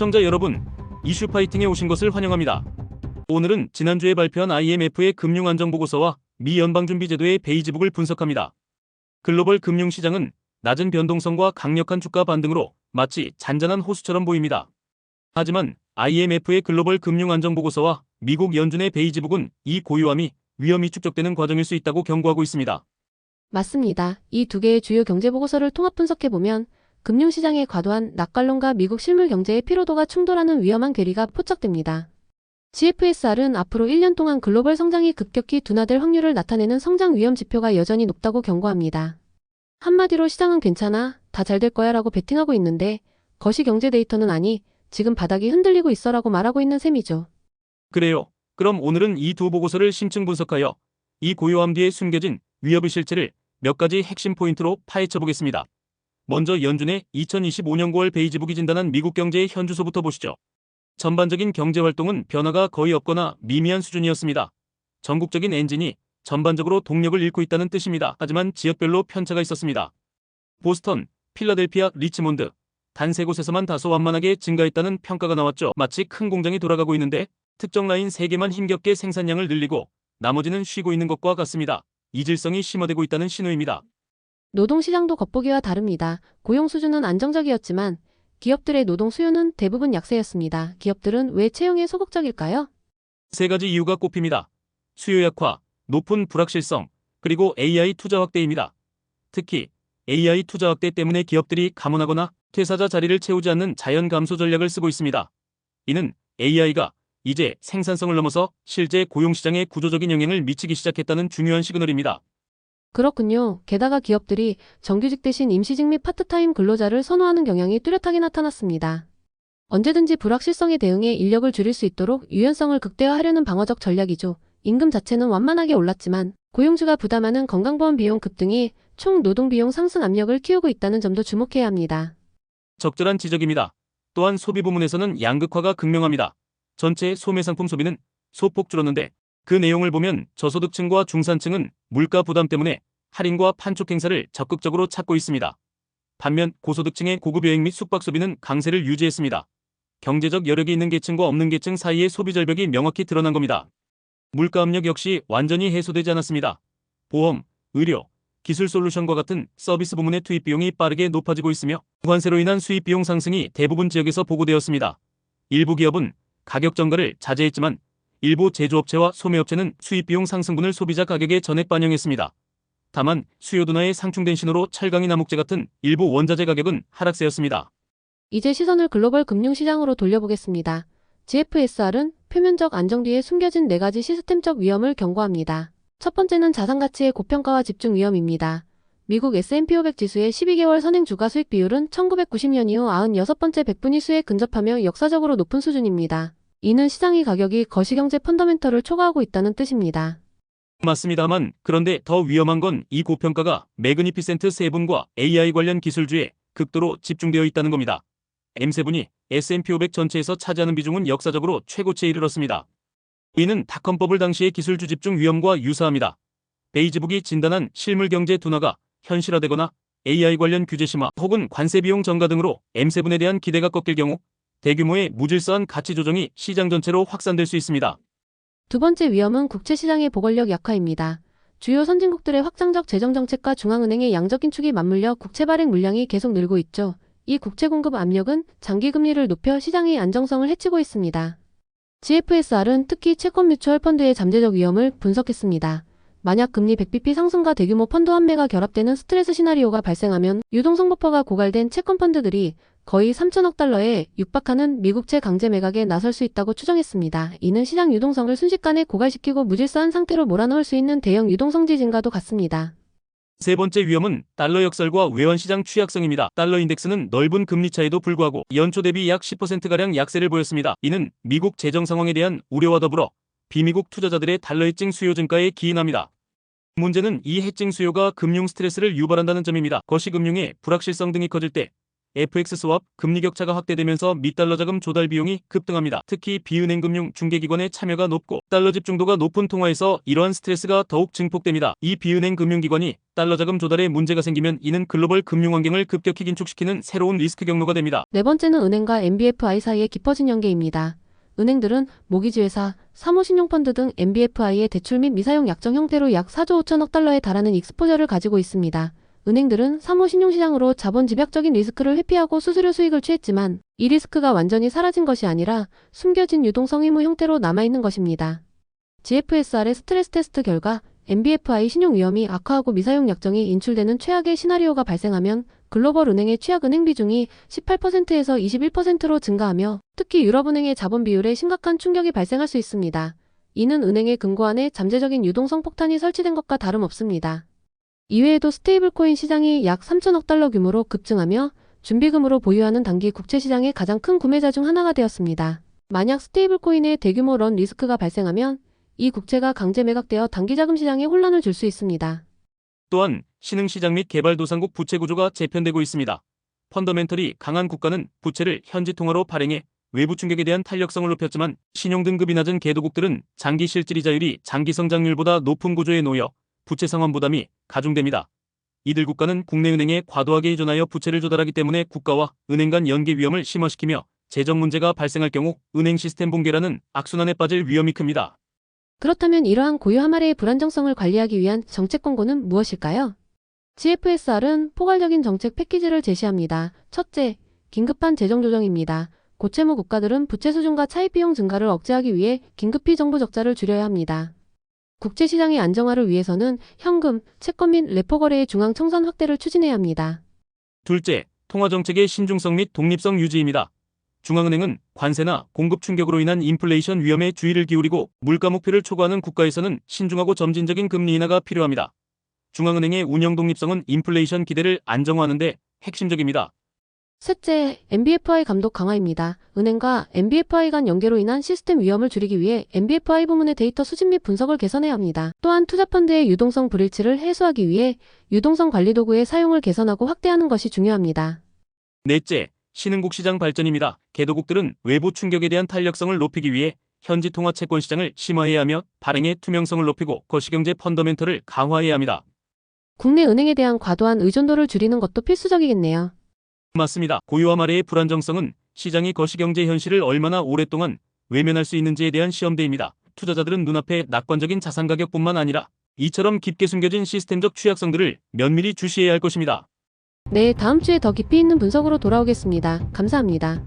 시청자 여러분, 이슈 파이팅에 오신 것을 환영합니다. 오늘은 지난주에 발표한 IMF의 금융안정보고서와 미 연방준비제도의 베이지북을 분석합니다. 글로벌 금융시장은 낮은 변동성과 강력한 주가 반등으로 마치 잔잔한 호수처럼 보입니다. 하지만 IMF의 글로벌 금융안정보고서와 미국 연준의 베이지북은 이 고요함이 위험이 축적되는 과정일 수 있다고 경고하고 있습니다. 맞습니다. 이 두 개의 주요 경제보고서를 통합 분석해보면 금융시장의 과도한 낙관론과 미국 실물 경제의 피로도가 충돌하는 위험한 괴리가 포착됩니다. GFSR은 앞으로 1년 동안 글로벌 성장이 급격히 둔화될 확률을 나타내는 성장 위험 지표가 여전히 높다고 경고합니다. 한마디로 시장은 괜찮아, 다 잘 될 거야 라고 베팅하고 있는데 거시 경제 데이터는 아니, 지금 바닥이 흔들리고 있어라고 말하고 있는 셈이죠. 그래요. 그럼 오늘은 이 두 보고서를 심층 분석하여 이 고요함 뒤에 숨겨진 위협의 실체를 몇 가지 핵심 포인트로 파헤쳐 보겠습니다. 먼저 연준의 2025년 9월 베이지북이 진단한 미국 경제의 현주소부터 보시죠. 전반적인 경제 활동은 변화가 거의 없거나 미미한 수준이었습니다. 전국적인 엔진이 전반적으로 동력을 잃고 있다는 뜻입니다. 하지만 지역별로 편차가 있었습니다. 보스턴, 필라델피아, 리치몬드, 단 세 곳에서만 다소 완만하게 증가했다는 평가가 나왔죠. 마치 큰 공장이 돌아가고 있는데 특정 라인 3개만 힘겹게 생산량을 늘리고 나머지는 쉬고 있는 것과 같습니다. 이질성이 심화되고 있다는 신호입니다. 노동시장도 겉보기와 다릅니다. 고용 수준은 안정적이었지만 기업들의 노동 수요는 대부분 약세였습니다. 기업들은 왜 채용에 소극적일까요? 세 가지 이유가 꼽힙니다. 수요 약화, 높은 불확실성, 그리고 AI 투자 확대입니다. 특히 AI 투자 확대 때문에 기업들이 감원하거나 퇴사자 자리를 채우지 않는 자연 감소 전략을 쓰고 있습니다. 이는 AI가 이제 생산성을 넘어서 실제 고용시장에 구조적인 영향을 미치기 시작했다는 중요한 시그널입니다. 그렇군요. 게다가 기업들이 정규직 대신 임시직 및 파트타임 근로자를 선호하는 경향이 뚜렷하게 나타났습니다. 언제든지 불확실성에 대응해 인력을 줄일 수 있도록 유연성을 극대화하려는 방어적 전략이죠. 임금 자체는 완만하게 올랐지만 고용주가 부담하는 건강보험 비용 급등이 총 노동비용 상승 압력을 키우고 있다는 점도 주목해야 합니다. 적절한 지적입니다. 또한 소비 부문에서는 양극화가 극명합니다. 전체 소매상품 소비는 소폭 줄었는데 그 내용을 보면 저소득층과 중산층은 물가 부담 때문에 할인과 판촉 행사를 적극적으로 찾고 있습니다. 반면 고소득층의 고급 여행 및 숙박 소비는 강세를 유지했습니다. 경제적 여력이 있는 계층과 없는 계층 사이의 소비 절벽이 명확히 드러난 겁니다. 물가 압력 역시 완전히 해소되지 않았습니다. 보험, 의료, 기술 솔루션과 같은 서비스 부문의 투입 비용이 빠르게 높아지고 있으며 관세로 인한 수입 비용 상승이 대부분 지역에서 보고되었습니다. 일부 기업은 가격 전가를 자제했지만 일부 제조업체와 소매업체는 수입 비용 상승분을 소비자 가격에 전액 반영했습니다. 다만 수요 둔화에 상충된 신호로 철강이나 목재 같은 일부 원자재 가격은 하락세였습니다. 이제 시선을 글로벌 금융시장으로 돌려보겠습니다. GFSR은 표면적 안정 뒤에 숨겨진 4가지 시스템적 위험을 경고합니다. 첫 번째는 자산가치의 고평가와 집중 위험입니다. 미국 S&P 500 지수의 12개월 선행 주가 수익 비율은 1990년 이후 96번째 100분위 수에 근접하며 역사적으로 높은 수준입니다. 이는 시장이 가격이 거시경제 펀더멘털을 초과하고 있다는 뜻입니다. 맞습니다만 그런데 더 위험한 건 이 고평가가 매그니피센트 세븐과 AI 관련 기술주에 극도로 집중되어 있다는 겁니다. M7이 S&P 500 전체에서 차지하는 비중은 역사적으로 최고치에 이르렀습니다. 이는 닷컴 버블 당시의 기술주 집중 위험과 유사합니다. 베이지북이 진단한 실물 경제 둔화가 현실화되거나 AI 관련 규제 심화 혹은 관세 비용 증가 등으로 M7에 대한 기대가 꺾일 경우 대규모의 무질서한 가치 조정이 시장 전체로 확산될 수 있습니다. 두 번째 위험은 국채시장의 보건력 약화입니다. 주요 선진국들의 확장적 재정정책과 중앙은행의 양적 긴축이 맞물려 국채 발행 물량이 계속 늘고 있죠. 이 국채 공급 압력은 장기 금리를 높여 시장의 안정성을 해치고 있습니다. GFSR은 특히 채권 뮤추얼 펀드의 잠재적 위험을 분석했습니다. 만약 금리 100bp 상승과 대규모 펀드 환매가 결합되는 스트레스 시나리오가 발생하면 유동성 버퍼가 고갈된 채권 펀드들이 거의 3천억 달러에 육박하는 미국채 강제 매각에 나설 수 있다고 추정했습니다. 이는 시장 유동성을 순식간에 고갈시키고 무질서한 상태로 몰아넣을 수 있는 대형 유동성지 증가도 같습니다. 세 번째 위험은 달러 역설과 외환시장 취약성입니다. 달러 인덱스는 넓은 금리 차에도 불구하고 연초 대비 약 10%가량 약세를 보였습니다. 이는 미국 재정 상황에 대한 우려와 더불어 비미국 투자자들의 달러 해칭 수요 증가에 기인합니다. 문제는 이 해칭 수요가 금융 스트레스를 유발한다는 점입니다. 거시금융의 불확실성 등이 커질 때 FX 스왑, 금리 격차가 확대되면서 미달러 자금 조달 비용이 급등합니다. 특히 비은행 금융 중개기관의 참여가 높고 달러 집중도가 높은 통화에서 이러한 스트레스가 더욱 증폭됩니다. 이 비은행 금융기관이 달러 자금 조달에 문제가 생기면 이는 글로벌 금융 환경을 급격히 긴축시키는 새로운 리스크 경로가 됩니다. 네 번째는 은행과 NBFI 사이의 깊어진 연계입니다. 은행들은 모기지회사, 사모신용펀드 등 NBFI의 대출 및 미사용 약정 형태로 약 4조 5천억 달러에 달하는 익스포저를 가지고 있습니다. 은행들은 사모신용시장으로 자본 집약적인 리스크를 회피하고 수수료 수익을 취했지만 이 리스크가 완전히 사라진 것이 아니라 숨겨진 유동성 의무 형태로 남아있는 것입니다. GFSR의 스트레스 테스트 결과 NBFI 신용 위험이 악화하고 미사용 약정이 인출되는 최악의 시나리오가 발생하면 글로벌 은행의 취약 은행 비중이 18%에서 21%로 증가하며 특히 유럽은행의 자본 비율에 심각한 충격이 발생할 수 있습니다. 이는 은행의 금고 안에 잠재적인 유동성 폭탄이 설치된 것과 다름없습니다. 이외에도 스테이블코인 시장이 약 3천억 달러 규모로 급증하며 준비금으로 보유하는 단기 국채 시장의 가장 큰 구매자 중 하나가 되었습니다. 만약 스테이블코인의 대규모 런 리스크가 발생하면 이 국채가 강제 매각되어 단기 자금 시장에 혼란을 줄 수 있습니다. 또한 신흥시장 및 개발도상국 부채 구조가 재편되고 있습니다. 펀더멘털이 강한 국가는 부채를 현지 통화로 발행해 외부 충격에 대한 탄력성을 높였지만 신용 등급이 낮은 개도국들은 장기 실질이자율이 장기 성장률보다 높은 구조에 놓여 부채 상환 부담이 가중됩니다. 이들 국가는 국내 은행에 과도하게 의존하여 부채를 조달하기 때문에 국가와 은행 간 연계 위험을 심화시키며 재정 문제가 발생할 경우 은행 시스템 붕괴라는 악순환에 빠질 위험이 큽니다. 그렇다면 이러한 고유 하마리의 불안정성을 관리하기 위한 정책 권고는 무엇일까요? GFSR은 포괄적인 정책 패키지를 제시합니다. 첫째, 긴급한 재정 조정입니다. 고채무 국가들은 부채 수준과 차입 비용 증가를 억제하기 위해 긴급히 정부 적자를 줄여야 합니다. 국제 시장의 안정화를 위해서는 현금, 채권 및 레포 거래의 중앙 청산 확대를 추진해야 합니다. 둘째, 통화정책의 신중성 및 독립성 유지입니다. 중앙은행은 관세나 공급 충격으로 인한 인플레이션 위험에 주의를 기울이고 물가 목표를 초과하는 국가에서는 신중하고 점진적인 금리 인하가 필요합니다. 중앙은행의 운영 독립성은 인플레이션 기대를 안정화하는 데 핵심적입니다. 셋째, NBFI 감독 강화입니다. 은행과 NBFI 간 연계로 인한 시스템 위험을 줄이기 위해 NBFI 부문의 데이터 수집 및 분석을 개선해야 합니다. 또한 투자펀드의 유동성 불일치를 해소하기 위해 유동성 관리 도구의 사용을 개선하고 확대하는 것이 중요합니다. 넷째, 신흥국 시장 발전입니다. 개도국들은 외부 충격에 대한 탄력성을 높이기 위해 현지 통화 채권 시장을 심화해야 하며 발행의 투명성을 높이고 거시경제 펀더멘털을 강화해야 합니다. 국내 은행에 대한 과도한 의존도를 줄이는 것도 필수적이겠네요. 맞습니다. 고유와 말의 불안정성은 시장이 거시경제 현실을 얼마나 오랫동안 외면할 수 있는지에 대한 시험대입니다. 투자자들은 눈앞의 낙관적인 자산 가격뿐만 아니라 이처럼 깊게 숨겨진 시스템적 취약성들을 면밀히 주시해야 할 것입니다. 네, 다음 주에 더 깊이 있는 분석으로 돌아오겠습니다. 감사합니다.